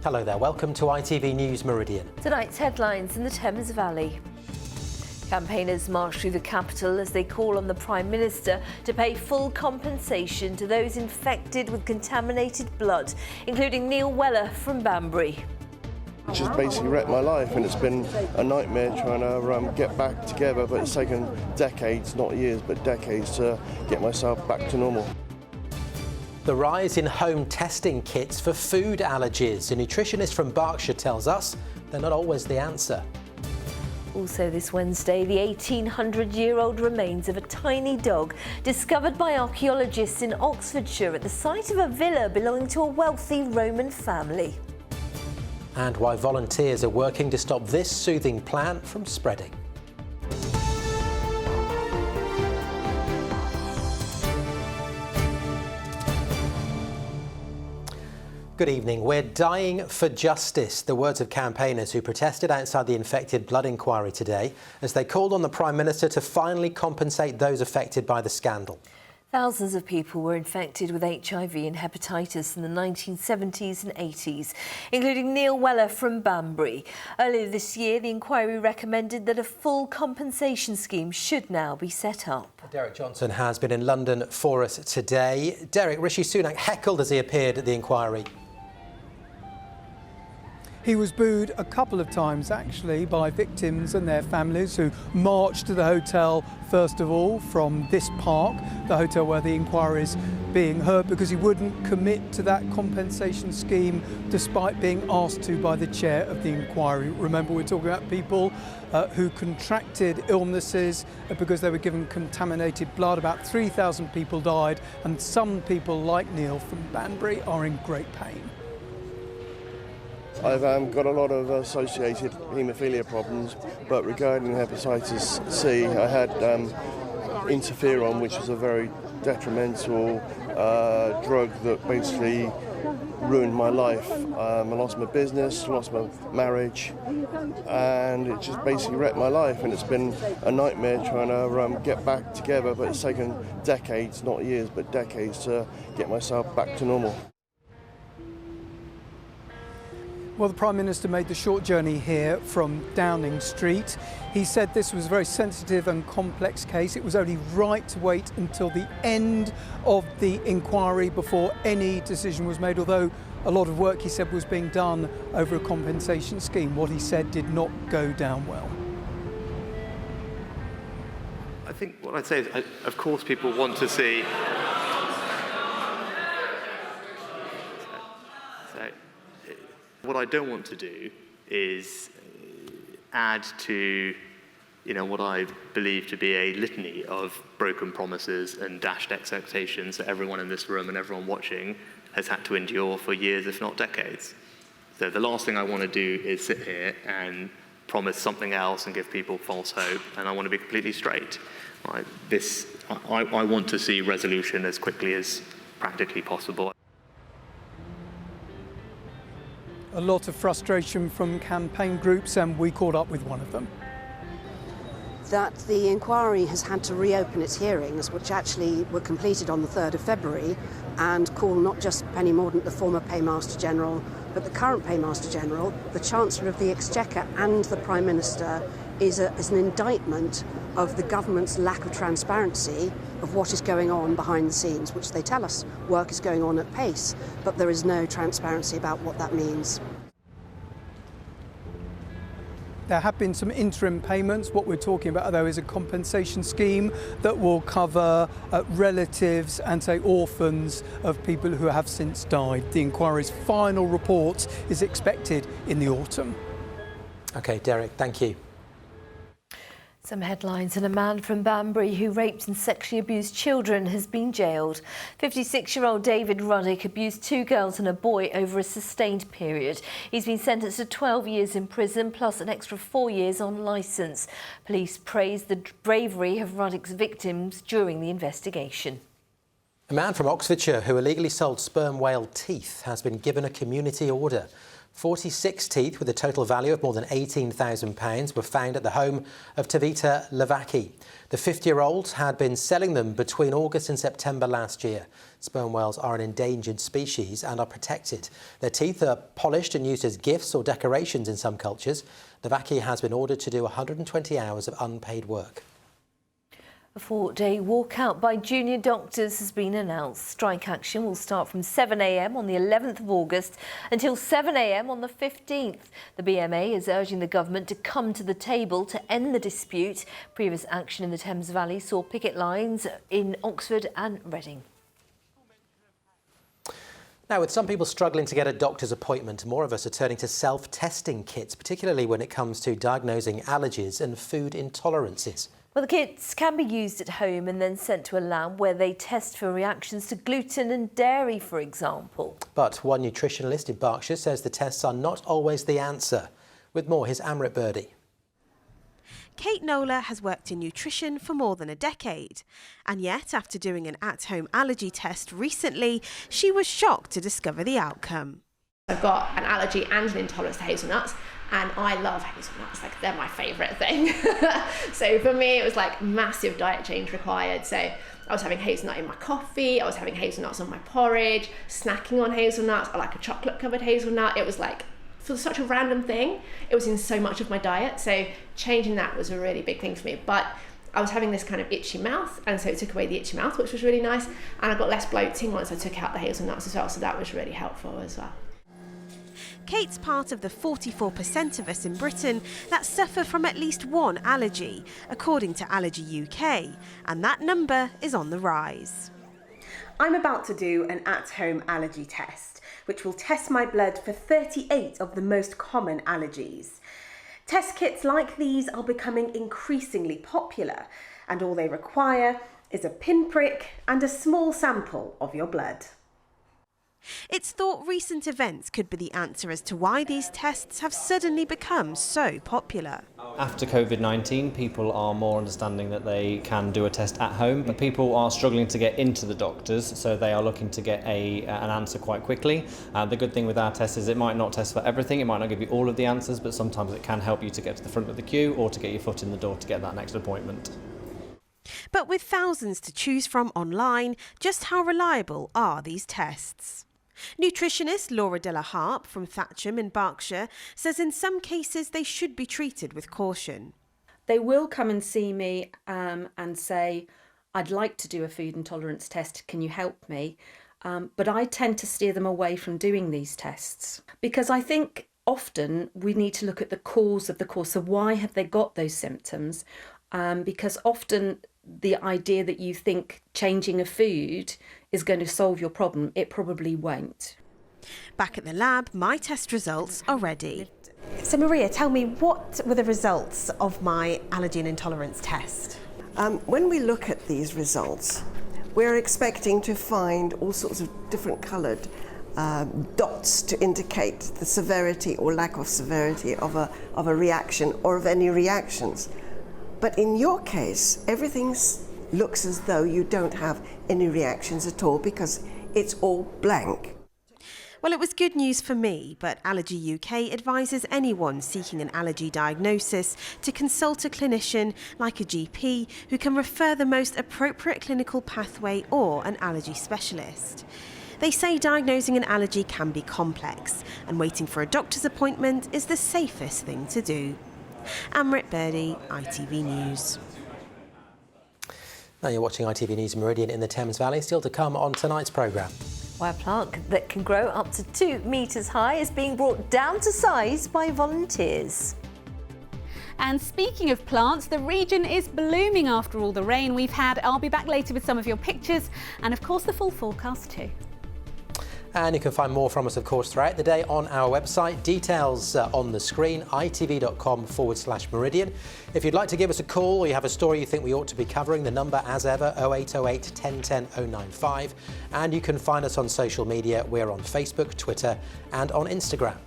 Hello there, welcome to ITV News Meridian. Tonight's headlines in the Thames Valley. Campaigners march through the capital as they call on the Prime Minister to pay full compensation to those infected with contaminated blood, including Neil Weller from Banbury. It's just basically wrecked my life, and it's been a nightmare trying to get back together, but it's taken decades, not years, but decades to get myself back to normal. The rise in home testing kits for food allergies. A nutritionist from Berkshire tells us they're not always the answer. Also this Wednesday, the 1800-year-old remains of a tiny dog discovered by archaeologists in Oxfordshire at the site of a villa belonging to a wealthy Roman family. And why volunteers are working to stop this soothing plant from spreading. Good evening. We're dying for justice. The words of campaigners who protested outside the infected blood inquiry today as they called on the Prime Minister to finally compensate those affected by the scandal. Thousands of people were infected with HIV and hepatitis in the 1970s and 80s, including Neil Weller from Banbury. Earlier this year, the inquiry recommended that a full compensation scheme should now be set up. Derek Johnson has been in London for us today. Derek, Rishi Sunak heckled as he appeared at the inquiry. He was booed a couple of times, actually, by victims and their families who marched to the hotel, first of all, from this park, the hotel where the inquiry is being heard, because he wouldn't commit to that compensation scheme despite being asked to by the chair of the inquiry. Remember, we're talking about people who contracted illnesses because they were given contaminated blood. About 3,000 people died, and some people, like Neil from Banbury, are in great pain. I've got a lot of associated haemophilia problems, but regarding hepatitis C, I had interferon, which is a very detrimental drug that basically ruined my life. I lost my business, lost my marriage, and it just basically wrecked my life, and it's been a nightmare trying to get back together, but it's taken decades, not years, but decades to get myself back to normal. Well, the Prime Minister made the short journey here from Downing Street. He said this was a very sensitive and complex case. It was only right to wait until the end of the inquiry before any decision was made, although a lot of work, he said, was being done over a compensation scheme. What he said did not go down well. I think what I'd say is, of course, people want to see... What I don't want to do is add to, what I believe to be a litany of broken promises and dashed expectations that everyone in this room and everyone watching has had to endure for years, if not decades. So the last thing I want to do is sit here and promise something else and give people false hope, and I want to be completely straight. Right? I want to see resolution as quickly as practically possible. A lot of frustration from campaign groups, and we caught up with one of them. That the inquiry has had to reopen its hearings, which actually were completed on the 3rd of February, and call not just Penny Mordaunt, the former Paymaster General, but the current Paymaster General, the Chancellor of the Exchequer and the Prime Minister, is an indictment of the government's lack of transparency of what is going on behind the scenes, which they tell us work is going on at pace, but there is no transparency about what that means. There have been some interim payments. What we're talking about, though, is a compensation scheme that will cover relatives and, say, orphans of people who have since died. The inquiry's final report is expected in the autumn. OK, Derek, thank you. Some headlines, and a man from Banbury who raped and sexually abused children has been jailed. 56-year-old David Ruddick abused 2 girls and a boy over a sustained period. He's been sentenced to 12 years in prison plus an extra 4 years on licence. Police praised the bravery of Ruddick's victims during the investigation. A man from Oxfordshire who illegally sold sperm whale teeth has been given a community order. 46 teeth with a total value of more than £18,000 were found at the home of Tavita Lavaki. The 50-year-old had been selling them between August and September last year. Sperm whales are an endangered species and are protected. Their teeth are polished and used as gifts or decorations in some cultures. Lavaki has been ordered to do 120 hours of unpaid work. A 4-day walkout by junior doctors has been announced. Strike action will start from 7 a.m. on the 11th of August until 7 a.m. on the 15th. The BMA is urging the government to come to the table to end the dispute. Previous action in the Thames Valley saw picket lines in Oxford and Reading. Now, with some people struggling to get a doctor's appointment, more of us are turning to self-testing kits, particularly when it comes to diagnosing allergies and food intolerances. Well, the kits can be used at home and then sent to a lab where they test for reactions to gluten and dairy, for example. But one nutritionalist in Berkshire says the tests are not always the answer. With more, here's Amrit Birdie. Kate Nola has worked in nutrition for more than a decade. And yet, after doing an at-home allergy test recently, she was shocked to discover the outcome. I've got an allergy and an intolerance to hazelnuts, and I love hazelnuts, like they're my favourite thing. So for me, it was like massive diet change required. So I was having hazelnut in my coffee, I was having hazelnuts on my porridge, snacking on hazelnuts, I like a chocolate covered hazelnut. It was like, for such a random thing, it was in so much of my diet. So changing that was a really big thing for me. But I was having this kind of itchy mouth, and so it took away the itchy mouth, which was really nice. And I got less bloating once I took out the hazelnuts as well, so that was really helpful as well. Kate's part of the 44% of us in Britain that suffer from at least one allergy, according to Allergy UK, and that number is on the rise. I'm about to do an at-home allergy test, which will test my blood for 38 of the most common allergies. Test kits like these are becoming increasingly popular, and all they require is a pinprick and a small sample of your blood. It's thought recent events could be the answer as to why these tests have suddenly become so popular. After COVID-19, people are more understanding that they can do a test at home, but people are struggling to get into the doctors, so they are looking to get an answer quite quickly. The good thing with our test is it might not test for everything, it might not give you all of the answers, but sometimes it can help you to get to the front of the queue or to get your foot in the door to get that next appointment. But with thousands to choose from online, just how reliable are these tests? Nutritionist Laura Della Harp from Thatcham in Berkshire says in some cases they should be treated with caution. They will come and see me and say, I'd like to do a food intolerance test, can you help me? But I tend to steer them away from doing these tests because I think often we need to look at the cause of the cause. So why have they got those symptoms? Because often the idea that you think changing a food is going to solve your problem, it probably won't. Back at the lab, my test results are ready. So Maria, tell me, what were the results of my allergy and intolerance test? When we look at these results, we're expecting to find all sorts of different coloured dots to indicate the severity or lack of severity of a reaction or of any reactions. But in your case, everything looks as though you don't have any reactions at all because it's all blank. Well, it was good news for me, but Allergy UK advises anyone seeking an allergy diagnosis to consult a clinician like a GP who can refer the most appropriate clinical pathway or an allergy specialist. They say diagnosing an allergy can be complex, and waiting for a doctor's appointment is the safest thing to do. Amrit Birdie, ITV News. Now you're watching ITV News Meridian in the Thames Valley. Still to come on tonight's programme. Where a plant that can grow up to 2 metres high is being brought down to size by volunteers. And speaking of plants, the region is blooming after all the rain we've had. I'll be back later with some of your pictures and of course the full forecast too. And you can find more from us, of course, throughout the day on our website. Details on the screen, itv.com/Meridian. If you'd like to give us a call or you have a story you think we ought to be covering, the number, as ever, 0808 1010 095. And you can find us on social media. We're on Facebook, Twitter and on Instagram.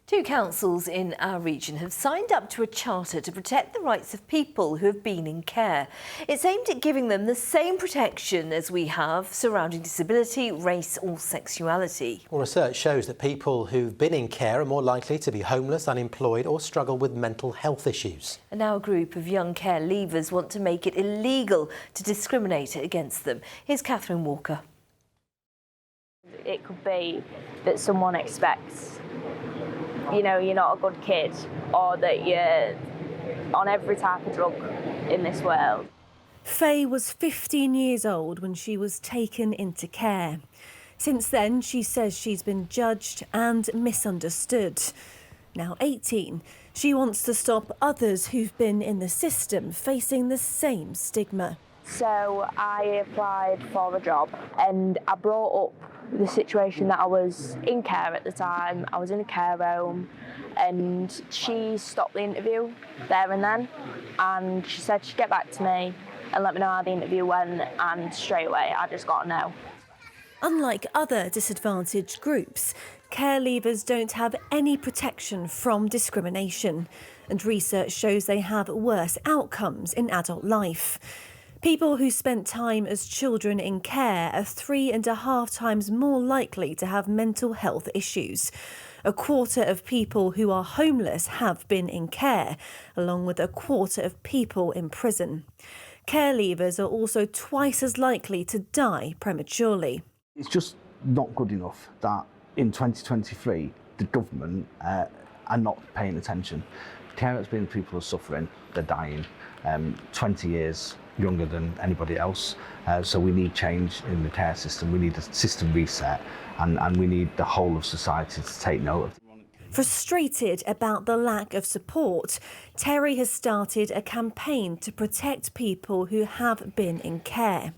Two councils in our region have signed up to a charter to protect the rights of people who have been in care. It's aimed at giving them the same protection as we have surrounding disability, race or sexuality. Well, research shows that people who've been in care are more likely to be homeless, unemployed or struggle with mental health issues. And now a group of young care leavers want to make it illegal to discriminate against them. Here's Catherine Walker. It could be that someone expects, you know, you're not a good kid, or that you're on every type of drug in this world. Faye was 15 years old when she was taken into care. Since then, she says she's been judged and misunderstood. Now 18, she wants to stop others who've been in the system facing the same stigma. So I applied for a job and I brought up the situation that I was in care at the time. I was in a care home and she stopped the interview there and then, and she said she'd get back to me and let me know how the interview went, and straight away I just got a no. Unlike other disadvantaged groups, care leavers don't have any protection from discrimination, and research shows they have worse outcomes in adult life. People who spent time as children in care are 3.5 times more likely to have mental health issues. A quarter of people who are homeless have been in care, along with a quarter of people in prison. Care leavers are also twice as likely to die prematurely. It's just not good enough that in 2023 the government are not paying attention. Care experience people are suffering, they're dying, 20 years younger than anybody else. So we need change in the care system, we need a system reset, and we need the whole of society to take note of it. Frustrated about the lack of support, Terry has started a campaign to protect people who have been in care.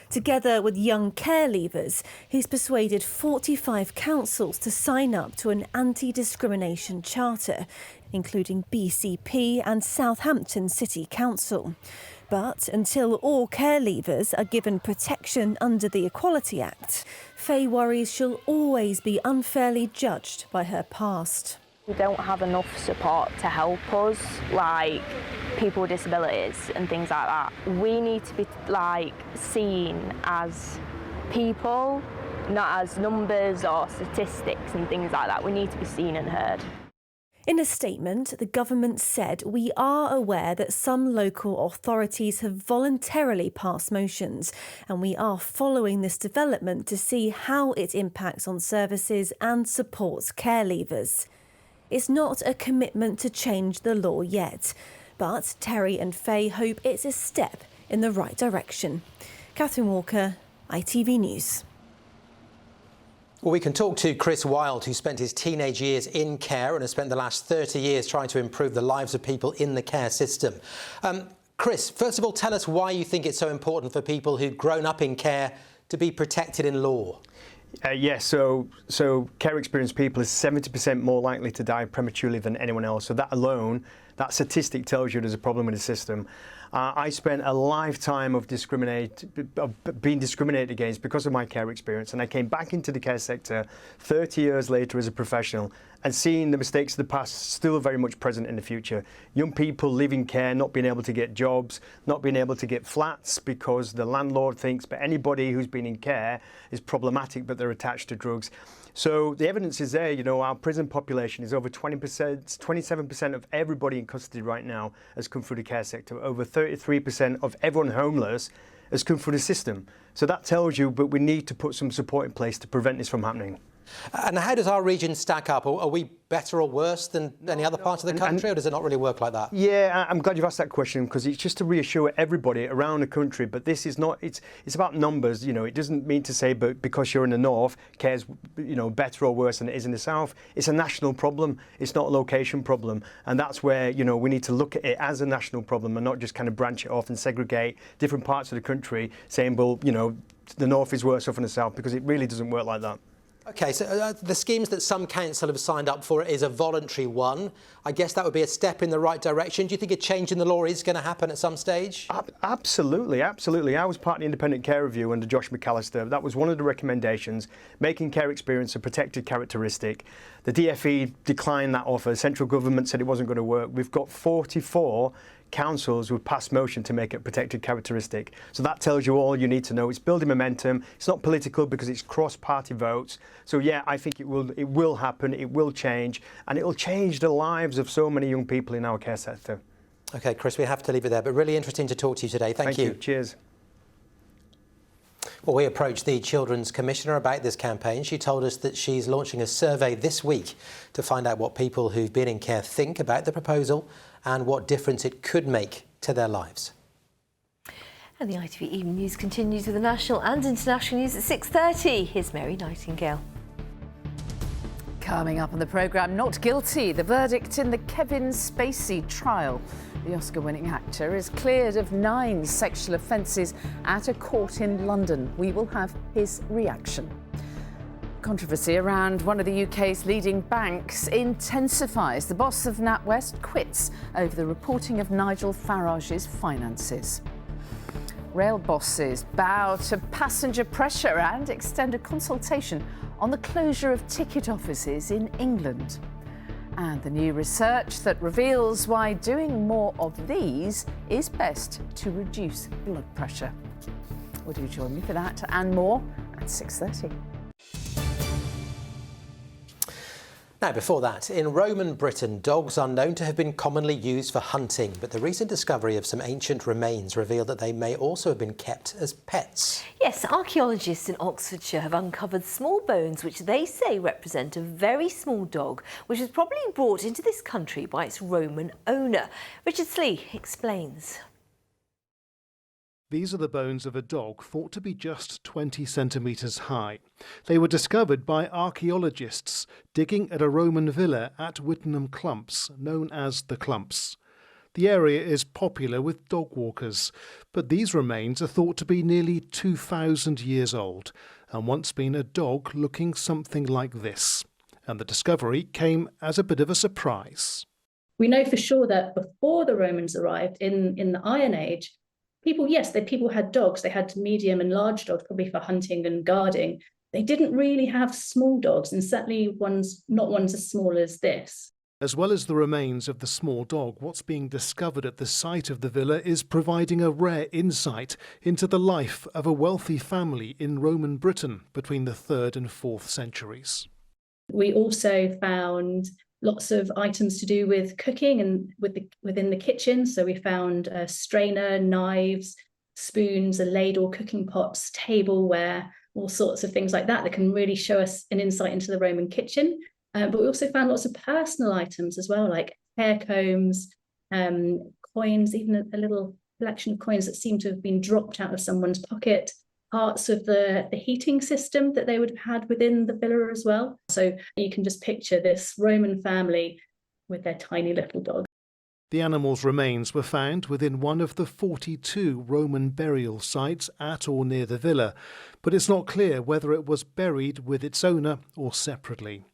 Together with young care leavers, he's persuaded 45 councils to sign up to an anti-discrimination charter, including BCP and Southampton City Council. But until all care leavers are given protection under the Equality Act, Faye worries she'll always be unfairly judged by her past. We don't have enough support to help us, like people with disabilities and things like that. We need to be seen as people, not as numbers or statistics and things like that. We need to be seen and heard. In a statement, the government said, "We are aware that some local authorities have voluntarily passed motions, and we are following this development to see how it impacts on services and supports care leavers." It's not a commitment to change the law yet, but Terry and Faye hope it's a step in the right direction. Catherine Walker, ITV News. Well, we can talk to Chris Wilde, who spent his teenage years in care and has spent the last 30 years trying to improve the lives of people in the care system. Chris, first of all, tell us why you think it's so important for people who've grown up in care to be protected in law. Yes, so care experienced people are 70% more likely to die prematurely than anyone else. So that alone, that statistic tells you there's a problem with the system. I spent a lifetime of being discriminated against because of my care experience, and I came back into the care sector 30 years later as a professional and seeing the mistakes of the past still very much present in the future. Young people leaving care, not being able to get jobs, not being able to get flats because the landlord thinks that anybody who's been in care is problematic, but they're attached to drugs. So the evidence is there. You know, our prison population is over 20%, 27% of everybody in custody right now has come through the care sector. Over 33% of everyone homeless has come through the system. So that tells you, but we need to put some support in place to prevent this from happening. And how does our region stack up? Are we better or worse than any other part of the country, or does it not really work like that? Yeah, I'm glad you've asked that question, because it's just to reassure everybody around the country. But this is not, it's about numbers. You know, it doesn't mean to say, but because you're in the north, care's, you know, better or worse than it is in the south. It's a national problem. It's not a location problem. And that's where, you know, we need to look at it as a national problem and not just kind of branch it off and segregate different parts of the country saying, well, you know, the north is worse off than the south, because it really doesn't work like that. OK, so the schemes that some council have signed up for is a voluntary one. I guess that would be a step in the right direction. Do you think a change in the law is going to happen at some stage? Absolutely, absolutely. I was part of the Independent Care Review under Josh McAllister. That was one of the recommendations, making care experience a protected characteristic. The DfE declined that offer. Central government said it wasn't going to work. We've got 44 councils who passed motion to make it a protected characteristic. So that tells you all you need to know. It's building momentum. It's not political because it's cross-party votes. So yeah, I think it will happen, it will change, and it will change the lives of so many young people in our care sector. OK, Chris, we have to leave it there, but really interesting to talk to you today. Thank you. Cheers. Well, we approached the Children's Commissioner about this campaign. She told us that she's launching a survey this week to find out what people who've been in care think about the proposal and what difference it could make to their lives. And the ITV Evening News continues with the national and international news at 6:30. Here's Mary Nightingale. Coming up on the programme, not guilty, the verdict in the Kevin Spacey trial. The Oscar-winning actor is cleared of 9 sexual offences at a court in London. We will have his reaction. Controversy around one of the UK's leading banks intensifies. The boss of NatWest quits over the reporting of Nigel Farage's finances. Rail bosses bow to passenger pressure and extend a consultation on the closure of ticket offices in England. And the new research that reveals why doing more of these is best to reduce blood pressure. Would you join me for that and more at 6:30? Now, before that, in Roman Britain, dogs are known to have been commonly used for hunting, but the recent discovery of some ancient remains revealed that they may also have been kept as pets. Yes, archaeologists in Oxfordshire have uncovered small bones which they say represent a very small dog, which was probably brought into this country by its Roman owner. Richard Slee explains. These are the bones of a dog thought to be just 20 centimetres high. They were discovered by archaeologists digging at a Roman villa at Wittenham Clumps, known as the Clumps. The area is popular with dog walkers, but these remains are thought to be nearly 2,000 years old and once been a dog looking something like this. And the discovery came as a bit of a surprise. We know for sure that before the Romans arrived in the Iron Age, people had dogs. They had medium and large dogs, probably for hunting and guarding. They didn't really have small dogs, and certainly not ones as small as this. As well as the remains of the small dog, what's being discovered at the site of the villa is providing a rare insight into the life of a wealthy family in Roman Britain between the 3rd and 4th centuries. We also found lots of items to do with cooking and within the kitchen. So we found a strainer, knives, spoons, a ladle, cooking pots, tableware, all sorts of things like that can really show us an insight into the Roman kitchen. But we also found lots of personal items as well, like hair combs, coins, even a little collection of coins that seem to have been dropped out of someone's pocket, parts of the heating system that they would have had within the villa as well. So you can just picture this Roman family with their tiny little dog. The animal's remains were found within one of the 42 Roman burial sites at or near the villa, but it's not clear whether it was buried with its owner or separately.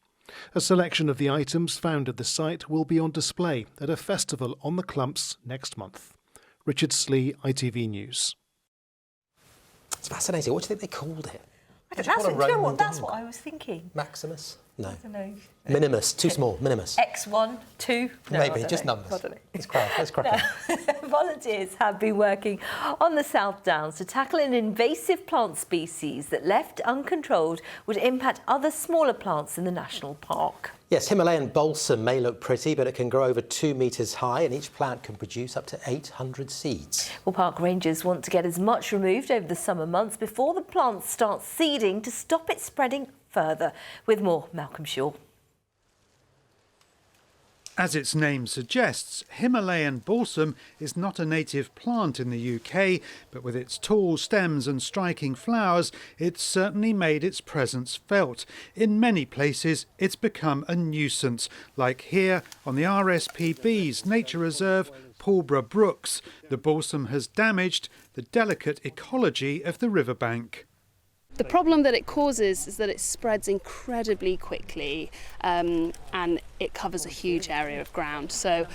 A selection of the items found at the site will be on display at a festival on the Clumps next month. Richard Slee, ITV News. It's fascinating. What do you think they called it? That's what I was thinking. Maximus? No. I don't know. Minimus. Too small. Minimus. X1, 2? No, Maybe, just numbers. It's cracking. Volunteers have been working on the South Downs to tackle an invasive plant species that, left uncontrolled, would impact other smaller plants in the national park. Yes, Himalayan Balsam may look pretty, but it can grow over 2 metres high, and each plant can produce up to 800 seeds. Well, park rangers want to get as much removed over the summer months before the plant starts seeding to stop it spreading further. With more, Malcolm Shaw. As its name suggests, Himalayan balsam is not a native plant in the UK, but with its tall stems and striking flowers, it's certainly made its presence felt. In many places, it's become a nuisance, like here on the RSPB's nature reserve, Pulborough Brooks. The balsam has damaged the delicate ecology of the riverbank. The problem that it causes is that it spreads incredibly quickly and it covers a huge area of ground. So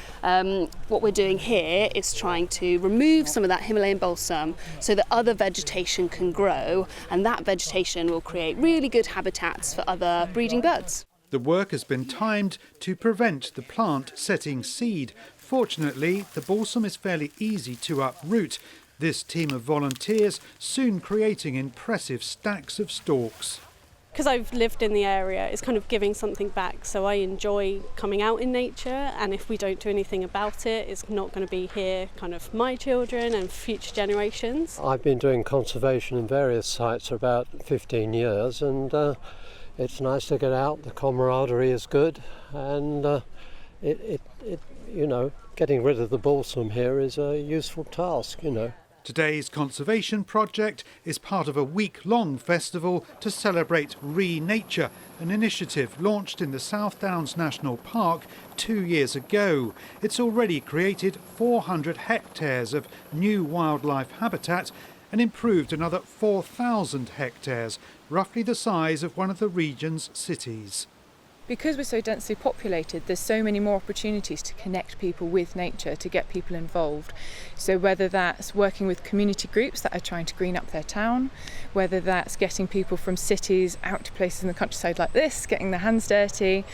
what we're doing here is trying to remove some of that Himalayan balsam so that other vegetation can grow, and that vegetation will create really good habitats for other breeding birds. The work has been timed to prevent the plant setting seed. Fortunately, the balsam is fairly easy to uproot. This team of volunteers soon creating impressive stacks of stalks. Because I've lived in the area, it's kind of giving something back, so I enjoy coming out in nature, and if we don't do anything about it, it's not going to be here kind of my children and future generations. I've been doing conservation in various sites for about 15 years, and it's nice to get out. The camaraderie is good, and getting rid of the balsam here is a useful task, Today's conservation project is part of a week-long festival to celebrate Re-Nature, an initiative launched in the South Downs National Park 2 years ago. It's already created 400 hectares of new wildlife habitat and improved another 4,000 hectares, roughly the size of one of the region's cities. Because we're so densely populated, there's so many more opportunities to connect people with nature, to get people involved. So whether that's working with community groups that are trying to green up their town, whether that's getting people from cities out to places in the countryside like this, getting their hands dirty,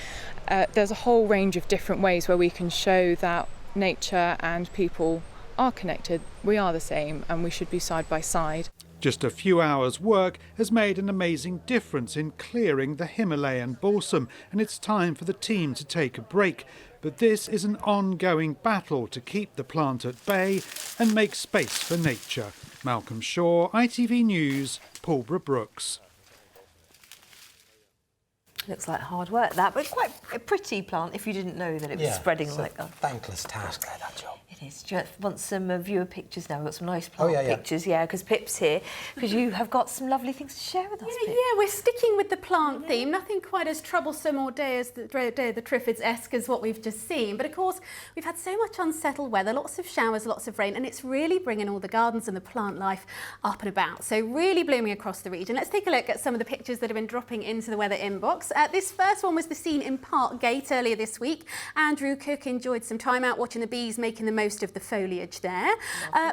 there's a whole range of different ways where we can show that nature and people are connected, we are the same, and we should be side by side. Just a few hours' work has made an amazing difference in clearing the Himalayan balsam, and it's time for the team to take a break. But this is an ongoing battle to keep the plant at bay and make space for nature. Malcolm Shaw, ITV News, Pulborough Brooks. Looks like hard work, that, but quite a pretty plant if you didn't know that it was spreading like that. Thankless task there, that job. It is. Do you want some viewer pictures now? We've got some nice plant pictures, because Pip's here, because you have got some lovely things to share with us, Pip. Yeah, we're sticking with the plant theme. Nothing quite as troublesome or Day of the Triffids-esque as what we've just seen. But of course, we've had so much unsettled weather, lots of showers, lots of rain, and it's really bringing all the gardens and the plant life up and about. So really blooming across the region. Let's take a look at some of the pictures that have been dropping into the weather inbox. This first one was the scene in Park Gate earlier this week. Andrew Cook enjoyed some time out watching the bees making the most of the foliage there.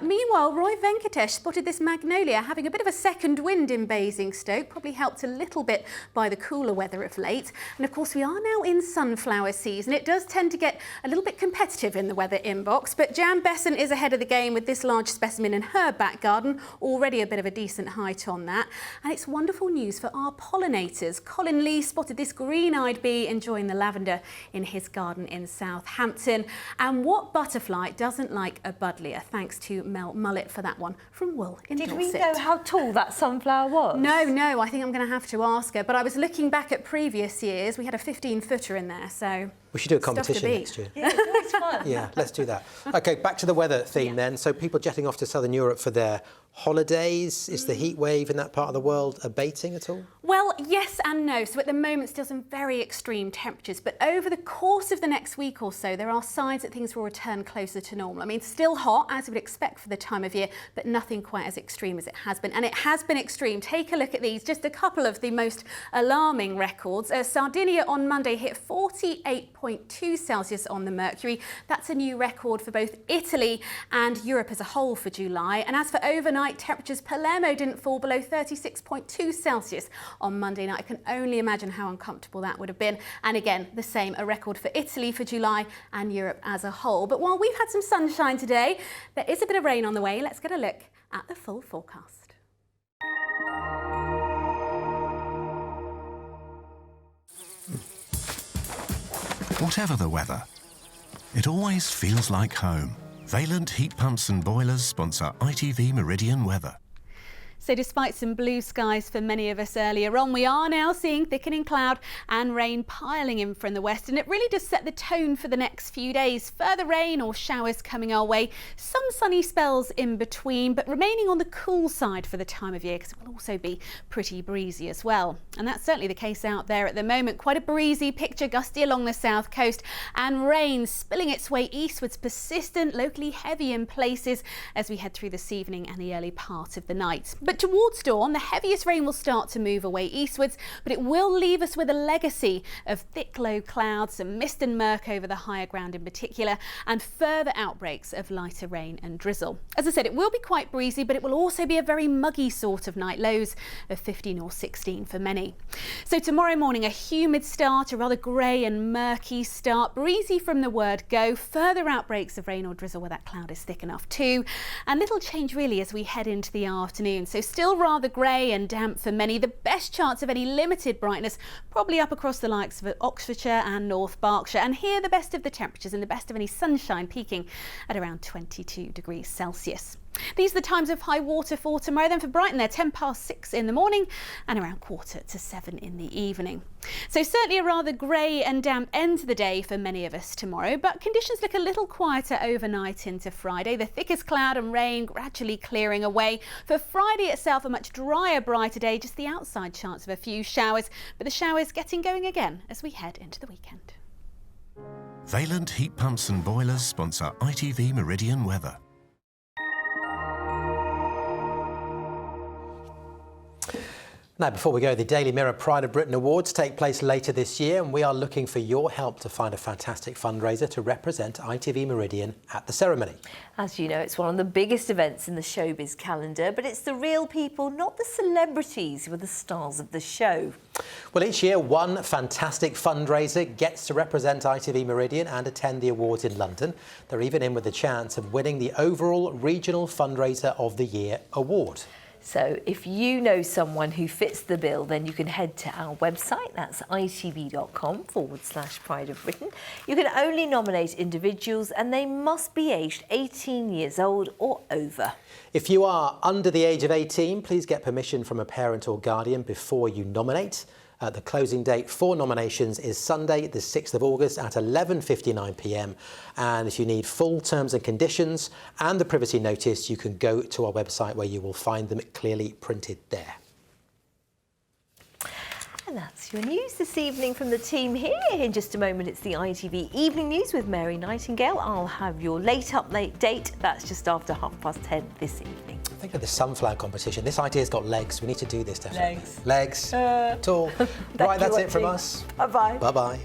Meanwhile, Roy Venkatesh spotted this magnolia having a bit of a second wind in Basingstoke, probably helped a little bit by the cooler weather of late. And of course, we are now in sunflower season. It does tend to get a little bit competitive in the weather inbox, but Jan Besson is ahead of the game with this large specimen in her back garden, already a bit of a decent height on that. And it's wonderful news for our pollinators. Colin Lee spotted this green-eyed bee enjoying the lavender in his garden in Southampton. And what butterfly doesn't like a buddleia? Thanks to Mel Mullett for that one from Wool in Dorset. Did we know how tall that sunflower was? No, I think I'm going to have to ask her. But I was looking back at previous years. We had a 15-footer in there, so... We should do a competition next year. Yeah, it's fun. Yeah, let's do that. OK, back to the weather theme then. So people jetting off to southern Europe for their holidays. Is the heat wave in that part of the world abating at all? Well, yes and no. So at the moment, still some very extreme temperatures. But over the course of the next week or so, there are signs that things will return closer to normal. I mean, still hot, as you would expect for the time of year, but nothing quite as extreme as it has been. And it has been extreme. Take a look at these. Just a couple of the most alarming records. Sardinia on Monday hit 48.2 Celsius on the mercury. That's a new record for both Italy and Europe as a whole for July. And as for overnight temperatures, Palermo didn't fall below 36.2 Celsius on Monday night. I can only imagine how uncomfortable that would have been. And again, the same, a record for Italy for July and Europe as a whole. But while we've had some sunshine today, there is a bit of rain on the way. Let's get a look at the full forecast. Whatever the weather, it always feels like home. Valent Heat Pumps and Boilers sponsor ITV Meridian Weather. So despite some blue skies for many of us earlier on, we are now seeing thickening cloud and rain piling in from the west, and it really does set the tone for the next few days. Further rain or showers coming our way, some sunny spells in between, but remaining on the cool side for the time of year because it will also be pretty breezy as well. And that's certainly the case out there at the moment. Quite a breezy picture, gusty along the south coast, and rain spilling its way eastwards, persistent, locally heavy in places as we head through this evening and the early part of the night. But towards dawn, the heaviest rain will start to move away eastwards, but it will leave us with a legacy of thick low clouds, some mist and murk over the higher ground in particular, and further outbreaks of lighter rain and drizzle. As I said, it will be quite breezy, but it will also be a very muggy sort of night, lows of 15 or 16 for many. So tomorrow morning, a humid start, a rather grey and murky start, breezy from the word go, further outbreaks of rain or drizzle where that cloud is thick enough too, and little change really as we head into the afternoon. So still rather grey and damp for many. The best chance of any limited brightness probably up across the likes of Oxfordshire and North Berkshire, and here the best of the temperatures and the best of any sunshine peaking at around 22 degrees Celsius. These are the times of high water for tomorrow. Then for Brighton, they're 6:10 in the morning and around 6:45 in the evening. So certainly a rather grey and damp end to the day for many of us tomorrow, but conditions look a little quieter overnight into Friday. The thickest cloud and rain gradually clearing away. For Friday itself, a much drier, brighter day, just the outside chance of a few showers, but the showers getting going again as we head into the weekend. Valent Heat Pumps and Boilers sponsor ITV Meridian Weather. Now, before we go, the Daily Mirror Pride of Britain Awards take place later this year, and we are looking for your help to find a fantastic fundraiser to represent ITV Meridian at the ceremony. As you know, it's one of the biggest events in the showbiz calendar, but it's the real people, not the celebrities, who are the stars of the show. Well, each year, one fantastic fundraiser gets to represent ITV Meridian and attend the awards in London. They're even in with the chance of winning the overall Regional Fundraiser of the Year award. So if you know someone who fits the bill, then you can head to our website, that's itv.com/Pride of Britain. You can only nominate individuals and they must be aged 18 years old or over. If you are under the age of 18, please get permission from a parent or guardian before you nominate. The closing date for nominations is Sunday, the 6th of August at 11:59 p.m. And if you need full terms and conditions and the privacy notice, you can go to our website where you will find them clearly printed there. And that's your news this evening from the team here. In just a moment, it's the ITV Evening News with Mary Nightingale. I'll have your late date. That's just after 10:30 this evening. Think of the sunflower competition. This idea's got legs. We need to do this, definitely. Legs. Tall. Right, that's it from us. Bye-bye. Bye-bye.